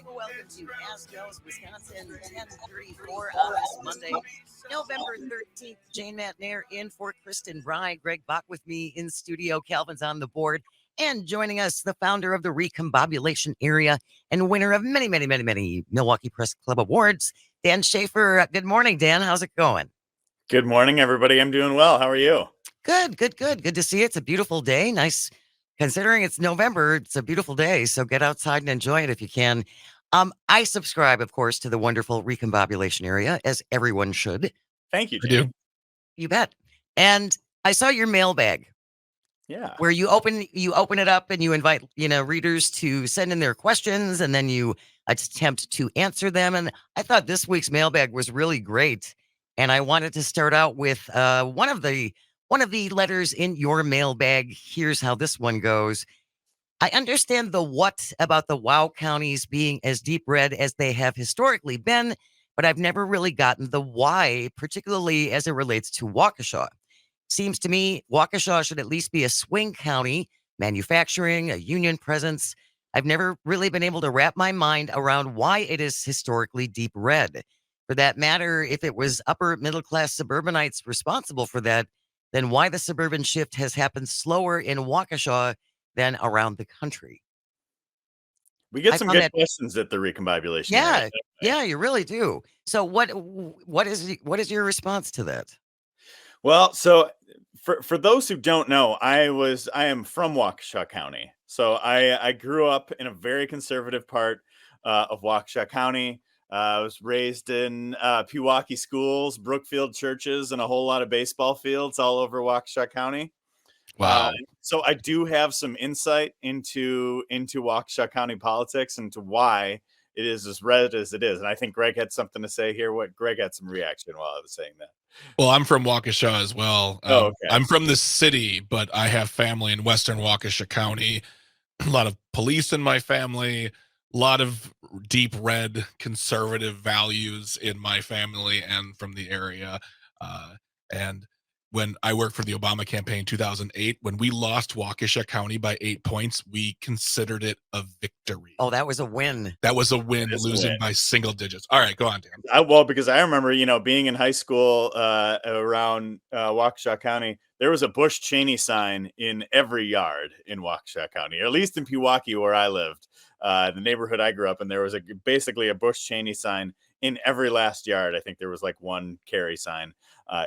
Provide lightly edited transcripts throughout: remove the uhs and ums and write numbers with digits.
Welcome to Ask Joe's Wisconsin 1034 on this Monday, November 13th. Jane Matnair in for Kristen Bry. Greg Bach with me in studio. Calvin's on the board. And joining us, the founder of the Recombobulation Area and winner of many Milwaukee Press Club awards, Dan Shafer. Good morning, Dan. How's it going? Good morning, everybody. I'm doing well. How are you? Good. Good to see you. It's a beautiful day. Nice. Considering it's November, it's a beautiful day. So get outside and enjoy it if you can. I subscribe, of course, to the wonderful Recombobulation Area, as everyone should. Thank you, Jane. You bet. And I saw your mailbag. Yeah. Where you open it up and you invite, readers to send in their questions and then you attempt to answer them. And I thought this week's mailbag was really great. And I wanted to start out with one of the letters in your mailbag. Here's how this one goes. I understand the what about the Wow counties being as deep red as they have historically been, but I've never really gotten the why, particularly as it relates to Waukesha. Seems to me Waukesha should at least be a swing county, manufacturing, a union presence. I've never really been able to wrap my mind around why it is historically deep red. For that matter, if it was upper middle class suburbanites responsible for that, then why the suburban shift has happened slower in Waukesha than around the country. We get some good questions at the Recombobulation. Yeah, yeah, you really do. So what is your response to that? Well, so for those who don't know, I am from Waukesha County. So I grew up in a very conservative part of Waukesha County. I was raised in Milwaukee schools, Brookfield churches, and a whole lot of baseball fields all over Waukesha County. Wow. So I do have some insight into Waukesha County politics and to why it is as red as it is. And I think Greg had something to say here. Greg had some reaction while I was saying that. Well, I'm from Waukesha as well. Okay. I'm from the city, but I have family in Western Waukesha County. A lot of police in my family, a lot of deep red conservative values in my family and from the area. And when I worked for the Obama campaign in 2008, when we lost Waukesha County by 8 points, we considered it a victory. Oh, that was a win. That was a win, losing by single digits. All right, go on, Dan. Well, because I remember, being in high school around Waukesha County, there was a Bush Cheney sign in every yard in Waukesha County, or at least in Milwaukee where I lived, the neighborhood I grew up in. There was basically a Bush Cheney sign in every last yard. I think there was like one Kerry sign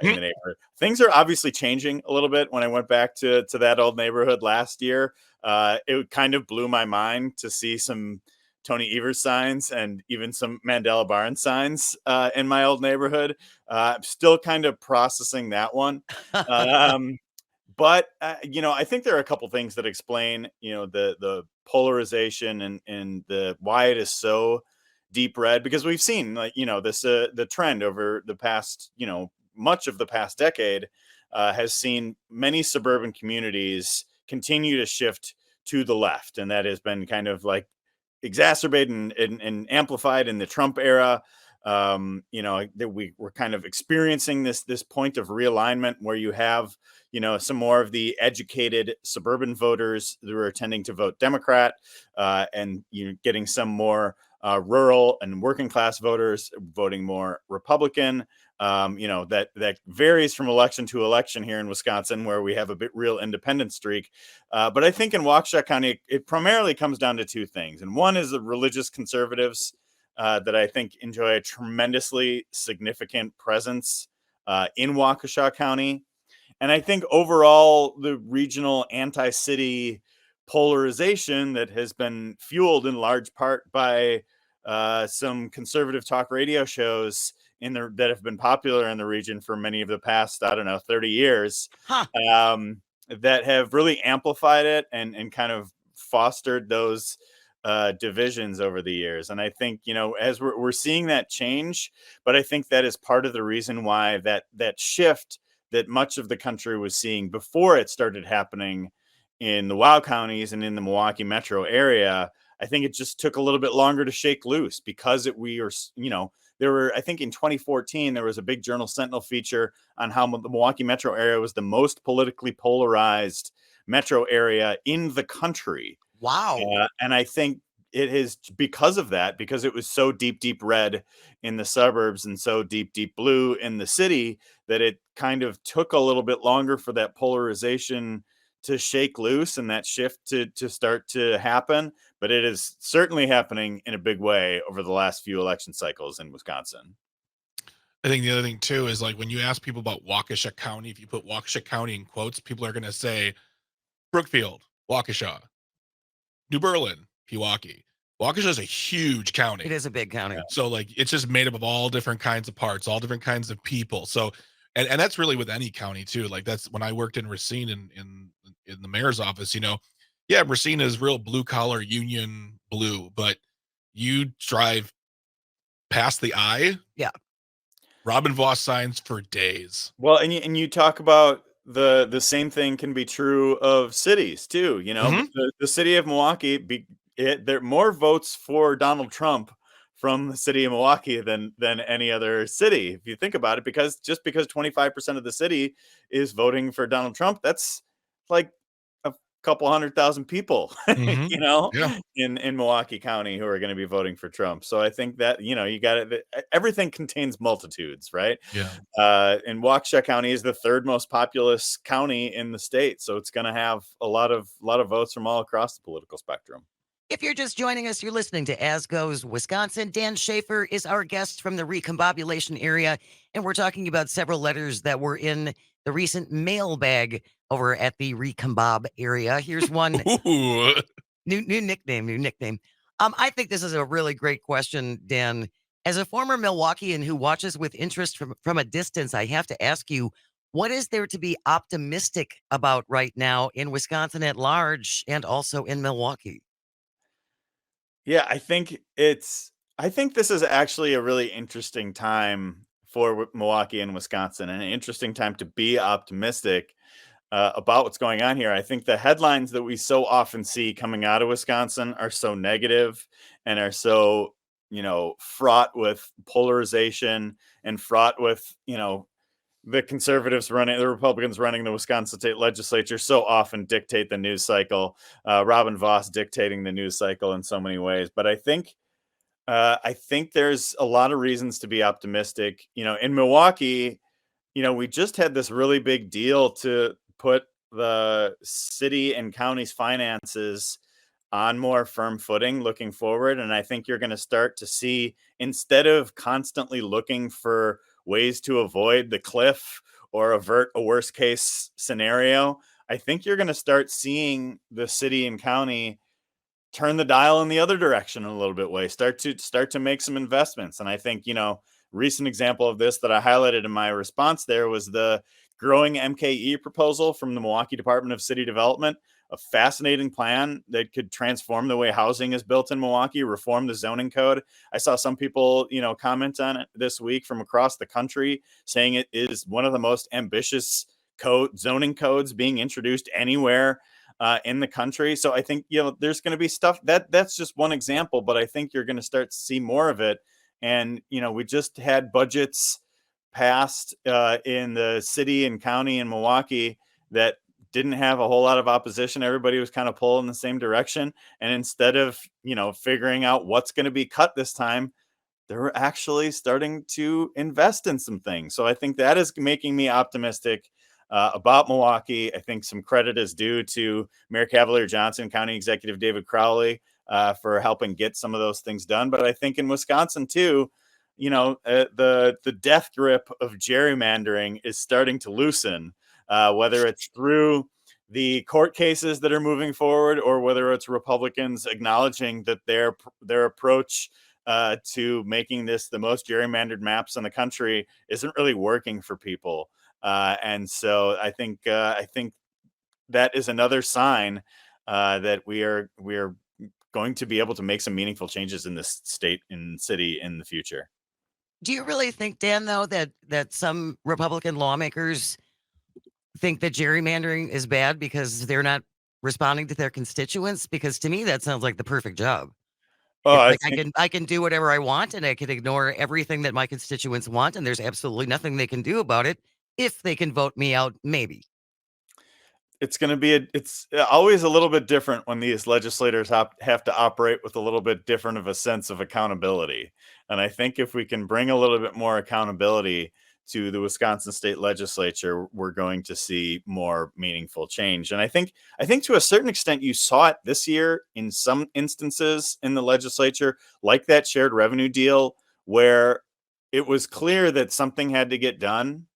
in the neighborhood. Things are obviously changing a little bit. When I went back to that old neighborhood last year, it kind of blew my mind to see some Tony Evers signs and even some Mandela Barnes signs in my old neighborhood. I'm still kind of processing that one. But I think there are a couple things that explain, the polarization and the why it is so deep red, because we've seen this the trend over the past, much of the past decade has seen many suburban communities continue to shift to the left. And that has been kind of like exacerbated and amplified in the Trump era. That we're kind of experiencing this point of realignment where you have, some more of the educated suburban voters who are tending to vote Democrat, and you're getting some more rural and working class voters voting more Republican. That varies from election to election here in Wisconsin, where we have a real independent streak. But I think in Waukesha County, it primarily comes down to two things. And one is the religious conservatives that I think enjoy a tremendously significant presence in Waukesha County. And I think overall, the regional anti-city polarization that has been fueled in large part by some conservative talk radio shows that have been popular in the region for many of the past, 30 years, that have really amplified it and kind of fostered those divisions over the years. And I think, as we're seeing that change, but I think that is part of the reason why that shift that much of the country was seeing before it started happening in the Wow counties and in the Milwaukee metro area. I think it just took a little bit longer to shake loose because there were, I think in 2014, there was a big Journal Sentinel feature on how the Milwaukee metro area was the most politically polarized metro area in the country. Wow. And I think it is because of that, because it was so deep red in the suburbs and so deep blue in the city, that it kind of took a little bit longer for that polarization to shake loose and that shift to start to happen. But it is certainly happening in a big way over the last few election cycles in Wisconsin. I think the other thing too is like when you ask people about Waukesha County, if you put Waukesha County in quotes, people are going to say Brookfield, Waukesha, New Berlin, Pewaukee. Waukesha is a huge county. It is a big county. So like it's just made up of all different kinds of parts, all different kinds of people. So and that's really with any county too. Like that's when I worked in Racine in the mayor's office, yeah, Racine is real blue collar union blue, but you drive past the eye. Yeah. Robin Voss signs for days. Well, and you talk about the same thing can be true of cities too. The city of Milwaukee, there are more votes for Donald Trump from the city of Milwaukee than any other city, if you think about it, because 25% of the city is voting for Donald Trump, that's like a couple 100,000 people, Yeah. in Milwaukee County who are going to be voting for Trump. So I think that, you got it. Everything contains multitudes, right? Yeah. And Waukesha County is the third most populous county in the state. So it's going to have a lot of votes from all across the political spectrum. If you're just joining us, you're listening to As Goes Wisconsin. Dan Shafer is our guest from the Recombobulation Area, and we're talking about several letters that were in the recent mailbag over at the Recombob area. Here's one. Ooh. New nickname. I think this is a really great question, Dan. As a former Milwaukeean who watches with interest from a distance, I have to ask you, what is there to be optimistic about right now in Wisconsin at large and also in Milwaukee? Yeah, I think this is actually a really interesting time for Milwaukee and Wisconsin, and an interesting time to be optimistic about what's going on here. I think the headlines that we so often see coming out of Wisconsin are so negative and are so, fraught with polarization and fraught with, the the Republicans running the Wisconsin state legislature so often dictate the news cycle. Robin Voss dictating the news cycle in so many ways. But I think there's a lot of reasons to be optimistic. In Milwaukee, we just had this really big deal to put the city and county's finances on more firm footing looking forward. And I think you're going to start to see, instead of constantly looking for ways to avoid the cliff or avert a worst case scenario, I think you're going to start seeing the city and county turn the dial in the other direction in a little bit way, start to make some investments. And I think, recent example of this that I highlighted in my response there was the growing MKE proposal from the Milwaukee Department of City Development, a fascinating plan that could transform the way housing is built in Milwaukee, reform the zoning code. I saw some people, comment on it this week from across the country, saying it is one of the most ambitious zoning codes being introduced anywhere in the country. So I think, there's going to be stuff that's just one example, but I think you're going to start to see more of it. And, we just had budgets passed in the city and county in Milwaukee that didn't have a whole lot of opposition. Everybody was kind of pulling in the same direction. And instead of, figuring out what's going to be cut this time, they're actually starting to invest in some things. So I think that is making me optimistic about Milwaukee. I think some credit is due to Mayor Cavalier Johnson, County Executive David Crowley, for helping get some of those things done. But I think in Wisconsin too, the death grip of gerrymandering is starting to loosen, whether it's through the court cases that are moving forward or whether it's Republicans acknowledging that their approach to making this the most gerrymandered maps in the country isn't really working for people. And so I think that is another sign that we are going to be able to make some meaningful changes in this state and city in the future. Do you really think, Dan, though, that some Republican lawmakers think that gerrymandering is bad because they're not responding to their constituents? Because to me, that sounds like the perfect job. Oh, It's like I can do whatever I want and I can ignore everything that my constituents want, and there's absolutely nothing they can do about it if they can vote me out, maybe. it's going to be it's always a little bit different when these legislators have to operate with a little bit different of a sense of accountability. And I think if we can bring a little bit more accountability to the Wisconsin state legislature, we're going to see more meaningful change. And I think to a certain extent you saw it this year in some instances in the legislature, like that shared revenue deal, where it was clear that something had to get done.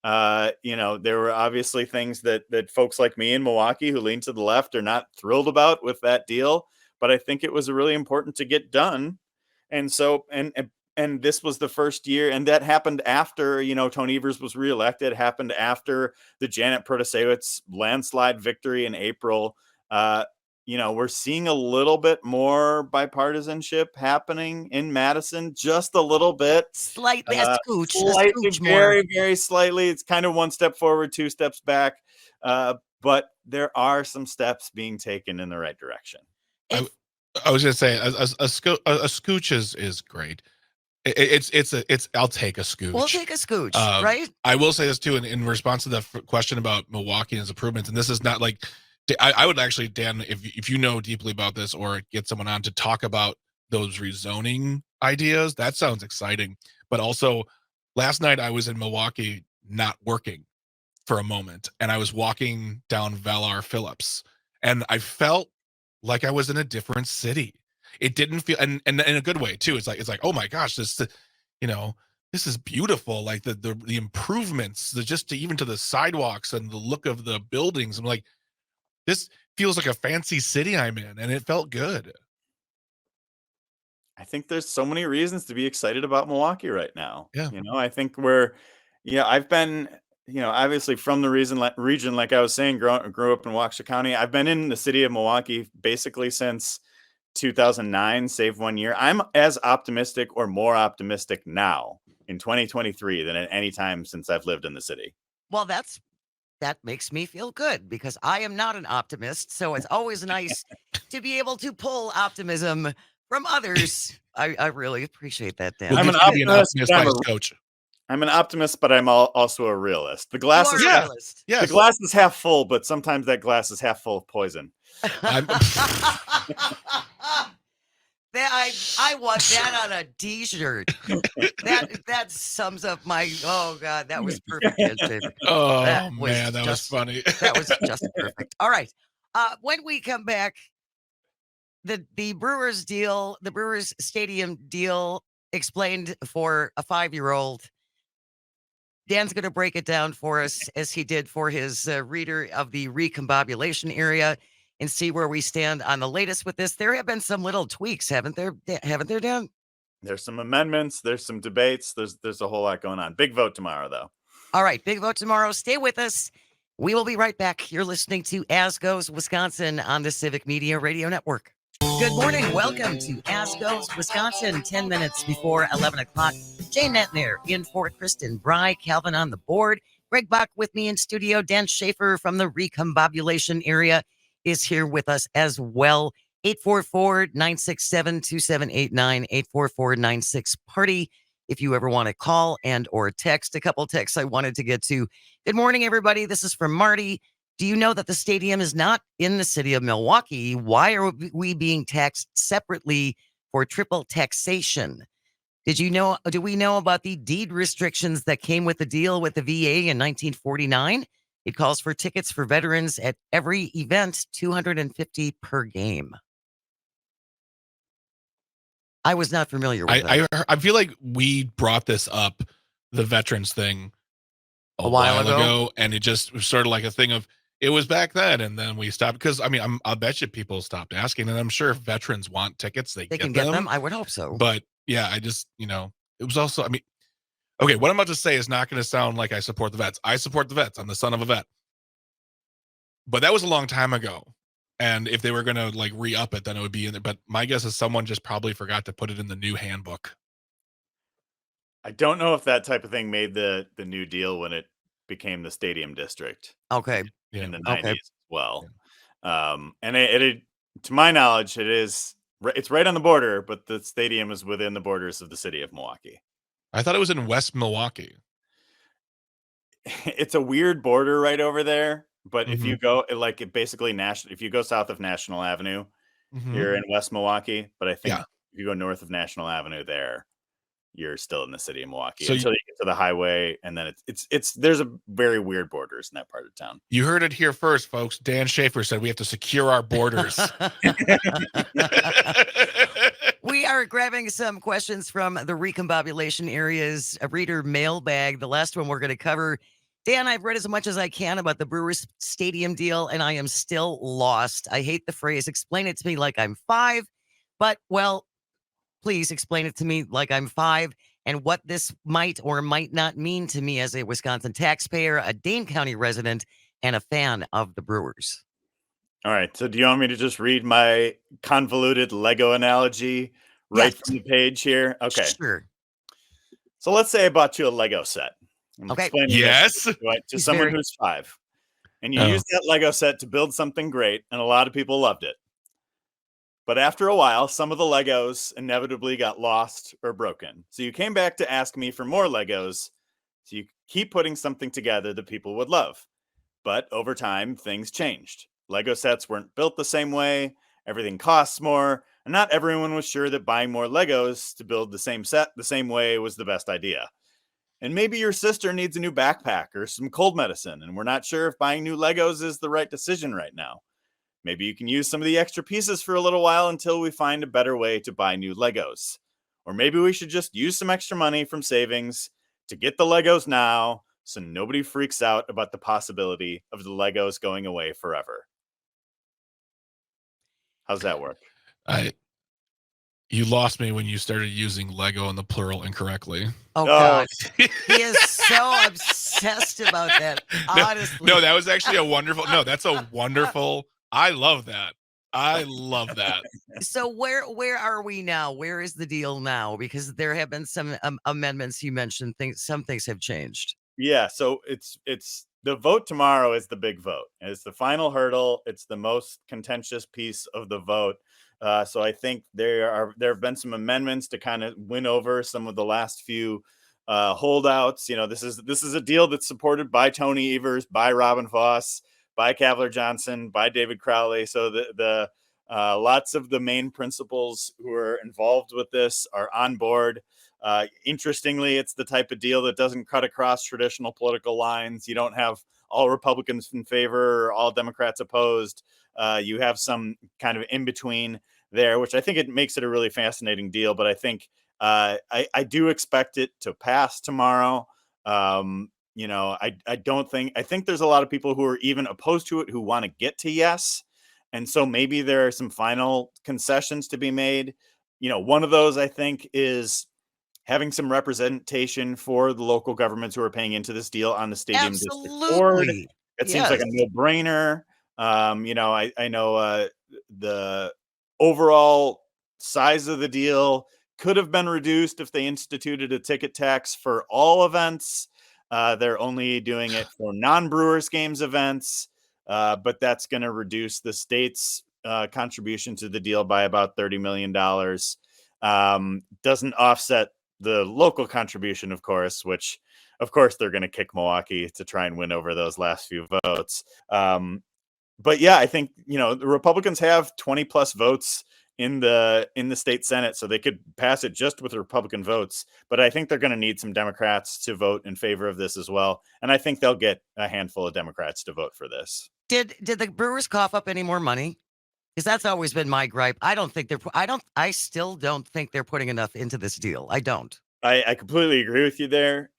There were obviously things that folks like me in Milwaukee who lean to the left are not thrilled about with that deal, but I think it was really important to get done. And so, and this was the first year, and that happened after, Tony Evers was reelected, happened after the Janet Protasewicz landslide victory in April. We're seeing a little bit more bipartisanship happening in Madison, just a little bit. Slightly, a Slightly, scooch more. very, very slightly. It's kind of one step forward, two steps back. But there are some steps being taken in the right direction. I was going to say a scooch is great. I'll take a scooch. We'll take a scooch, right? I will say this too, in response to the question about Milwaukee and its improvements, and this is not like, I would actually, Dan, if you know deeply about this or get someone on to talk about those rezoning ideas, that sounds exciting. But also, last night I was in Milwaukee not working for a moment, and I was walking down Valar Phillips, and I felt like I was in a different city. It didn't feel, and in a good way too. It's like, oh my gosh, this is beautiful. Like the improvements, even to the sidewalks and the look of the buildings. I'm like, this feels like a fancy city I'm in, and it felt good. I think there's so many reasons to be excited about Milwaukee right now. Yeah. I think I've been, obviously from the region, like I was saying, grew up in Waukesha County. I've been in the city of Milwaukee basically since 2009, save 1 year. I'm as optimistic or more optimistic now in 2023 than at any time since I've lived in the city. Well, that makes me feel good because I am not an optimist. So it's always nice to be able to pull optimism from others. I really appreciate that, Dan. I'm an optimist, coach. I'm an optimist, but I'm also a realist. The glass is realist. The glass is half full, but sometimes that glass is half full of poison. I want that on a t-shirt. That sums up my, oh God, that was perfect. Oh man, that was funny. That was just perfect. All right. When we come back, the Brewers deal, the Brewers stadium deal explained for a 5-year-old. Dan's going to break it down for us as he did for his reader of the Recombobulation Area and see where we stand on the latest with this. There have been some little tweaks, haven't there, Dan? There's some amendments. There's some debates. There's a whole lot going on. Big vote tomorrow, though. All right, big vote tomorrow. Stay with us. We will be right back. You're listening to As Goes Wisconsin on the Civic Media Radio Network. Good morning. Welcome to As Goes Wisconsin, 10 minutes before 11 o'clock. Jane Netner in for Kristen Bry, Calvin on the board. Greg Bach with me in studio. Dan Shafer from the Recombobulation Area is here with us as well. 844-967-2789, 844-96-PARTY. If you ever want to call and or text, a couple texts I wanted to get to. Good morning, everybody. This is from Marty. Do you know that the stadium is not in the city of Milwaukee? Why are we being taxed separately for triple taxation? Do we know about the deed restrictions that came with the deal with the VA in 1949? It calls for tickets for veterans at every event, $250 per game. I was not familiar with that. I feel like we brought this up, the veterans thing, a while ago, and it just was sort of like a thing of, it was back then, and then we stopped because I'll bet you people stopped asking, and I'm sure if veterans want tickets, they can get them. I would hope so. But yeah, I just it was also okay. What I'm about to say is not going to sound like I support the vets. I support the vets. I'm the son of a vet. But that was a long time ago, and if they were going to re-up it, then it would be in there. But my guess is someone just probably forgot to put it in the new handbook. I don't know if that type of thing made the new deal when it became the stadium district. Okay. In the 90s as well. Yeah. And it, to my knowledge, it's right on the border, but the stadium is within the borders of the city of Milwaukee. I thought it was in West Milwaukee. It's a weird border right over there. But if you go basically if you go south of National Avenue, you're in West Milwaukee. But I think if you go north of National Avenue there, you're still in the city of Milwaukee until you get to the highway, and then it's there's a very weird borders in that part of town. You heard it here first, folks. Dan Shafer said we have to secure our borders. We are grabbing some questions from the Recombobulation Area's reader mailbag. The last one we're going to cover. Dan, I've read as much as I can about the Brewers stadium deal, and I am still lost. I hate the phrase, explain it to me like I'm 5, but, well, please explain it to me like I'm 5 and what this might or might not mean to me as a Wisconsin taxpayer, a Dane County resident, and a fan of the Brewers. All right. So do you want me to just read my convoluted Lego analogy from the page here? Okay. Sure. So let's say I bought you a Lego set. I'm explaining this to someone who's 5. And you use that Lego set to build something great, and a lot of people loved it. But after a while, some of the Legos inevitably got lost or broken. So you came back to ask me for more Legos. So you keep putting something together that people would love. But over time, things changed. Lego sets weren't built the same way. Everything costs more. And not everyone was sure that buying more Legos to build the same set the same way was the best idea. And maybe your sister needs a new backpack or some cold medicine, and we're not sure if buying new Legos is the right decision right now. Maybe you can use some of the extra pieces for a little while until we find a better way to buy new Legos. Or maybe we should just use some extra money from savings to get the Legos now so nobody freaks out about the possibility of the Legos going away forever. How's that work? You lost me when you started using Lego in the plural incorrectly. Oh, God. He is so obsessed about that, honestly. No, that was actually a wonderful... No, that's a wonderful... I love that. I love that. So where are we now? Where is the deal now? Because there have been some amendments you mentioned. Some things have changed. Yeah, so it's the vote tomorrow is the big vote. It's the final hurdle. It's the most contentious piece of the vote. So I think there have been some amendments to kind of win over some of the last few holdouts. You know, this is a deal that's supported by Tony Evers, by Robin Voss, by Cavler Johnson, by David Crowley. So the lots of the main principals who are involved with this are on board. Interestingly, it's the type of deal that doesn't cut across traditional political lines. You don't have all Republicans in favor or all Democrats opposed. You have some kind of in between there, which I think it makes it a really fascinating deal. But I think I do expect it to pass tomorrow. You know, I think there's a lot of people who are even opposed to it who want to get to yes. And so maybe there are some final concessions to be made. You know, one of those I think is having some representation for the local governments who are paying into this deal on the stadium district board. It seems like a no-brainer. You know, I know the overall size of the deal could have been reduced if they instituted a ticket tax for all events. They're only doing it for non-Brewers games events, but that's going to reduce the state's contribution to the deal by about $30 million. Doesn't offset the local contribution, of course, which, of course, they're going to kick Milwaukee to try and win over those last few votes. But yeah, I think, you know, the Republicans have 20 plus votes in the state Senate, so they could pass it just with Republican votes. But I think they're going to need some Democrats to vote in favor of this as well. And I think they'll get a handful of Democrats to vote for this. Did the Brewers cough up any more money? Because that's always been my gripe. I still don't think they're putting enough into this deal. I don't. I completely agree with you there.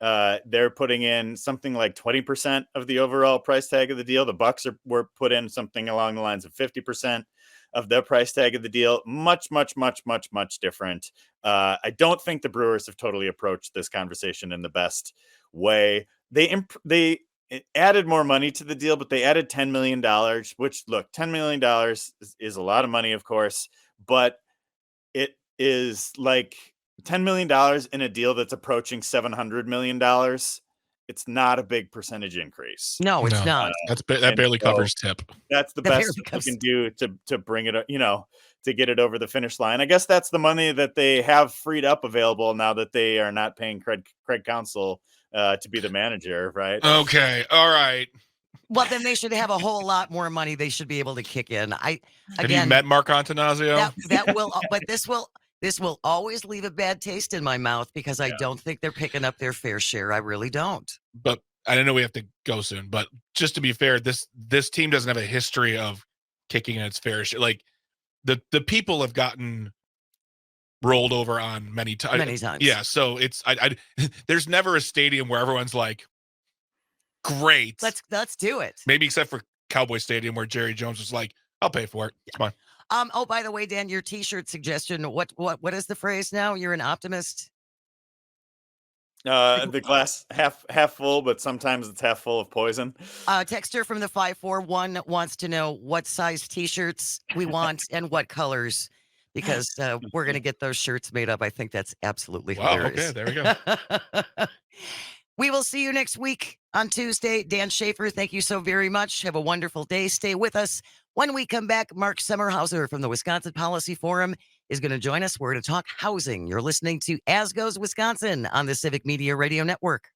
They're putting in something like 20% of the overall price tag of the deal. The Bucks were put in something along the lines of 50% of the price tag of the deal. Much, much, much, much, much different. I don't think the Brewers have totally approached this conversation in the best way. They added more money to the deal, but they added $10 million, which, look, $10 million is a lot of money, of course, but it is like $10 million in a deal that's approaching $700 million. It's not a big percentage increase. No, it's not. That barely covers tip. That's the best you can do to bring it, you know, to get it over the finish line. I guess that's the money that they have freed up available now that they are not paying Craig Counsell to be the manager, right? Okay. All right. Well, then they should have a whole lot more money they should be able to kick in. Have you Again, met Mark Antanasio? that will, but this will always leave a bad taste in my mouth because I Yeah. don't think they're picking up their fair share. I really don't. But I know we have to go soon, but just to be fair, this team doesn't have a history of kicking in its fair share. Like the people have gotten rolled over on many times. Many times. Yeah, so it's I there's never a stadium where everyone's like, great. Let's do it. Maybe except for Cowboy Stadium where Jerry Jones was like, I'll pay for it. It's fine. Oh, by the way, Dan, your T-shirt suggestion. What is the phrase now? You're an optimist. The glass half full, but sometimes it's half full of poison. Texter from the 541 wants to know what size T-shirts we want and what colors, because we're going to get those shirts made up. I think that's absolutely Wow, hilarious. okay, there we go. We will see you next week on Tuesday. Dan Shafer, thank you so very much. Have a wonderful day. Stay with us. When we come back, Mark Sommerhauser from the Wisconsin Policy Forum is going to join us. We're going to talk housing. You're listening to As Goes Wisconsin on the Civic Media Radio Network.